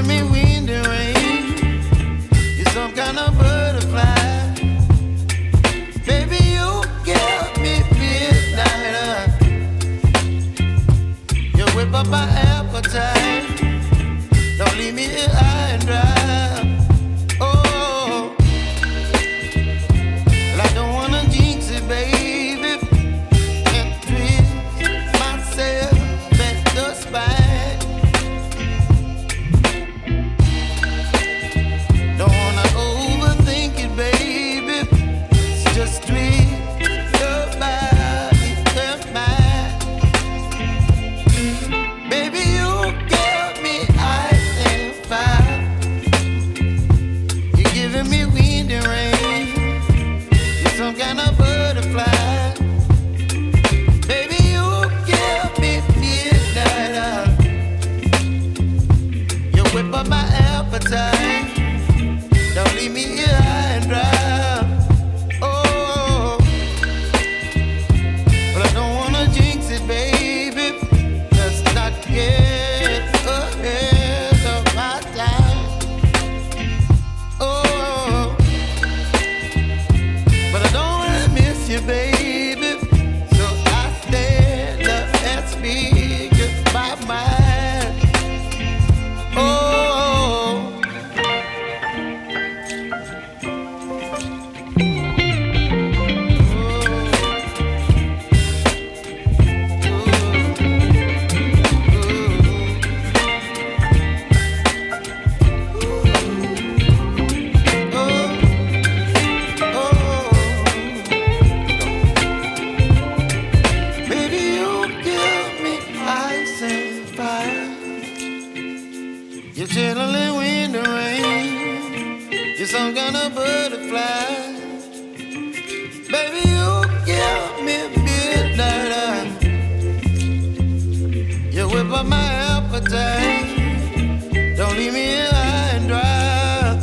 giving me wind and rain. You're some kind of butterfly. Baby, you give me midnight. You whip up my appetite. Don't leave me here high and dry. Oh, well, I don't wanna jinx it, baby, and twist myself at the spine. Don't wanna overthink it, baby. It's just twist your body and mine. Baby, you give me ice and fire. You're giving me wind and rain. You're some kind of butterfly. Baby, you give me midnight. You whip up my appetite. Don't leave me here high and dry. Oh, but I don't wanna jinx it, baby. Let's not get ahead of my time. Oh, but I don't wanna miss you, baby. So I stand up and speak my mind. Oh. Baby, you give me ice and fire. You're chilling wind and rain. You're some kind of butterfly. Baby, you give me midnight. You whip up my appetite. Don't leave me here high and dry.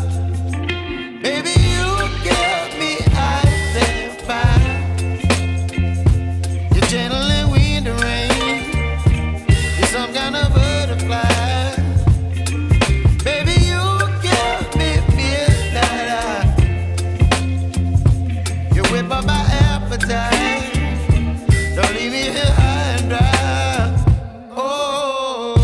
Baby, you give me ice and fire. You're channeling wind and rain. You're some kind of butterfly. Baby, you give me midnight. You whip up my appetite. Don't leave me here high and dry. Oh.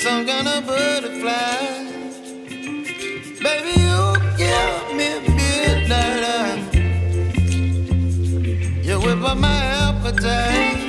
some kind of butterfly. Baby, you give me midnight. You whip up my appetite.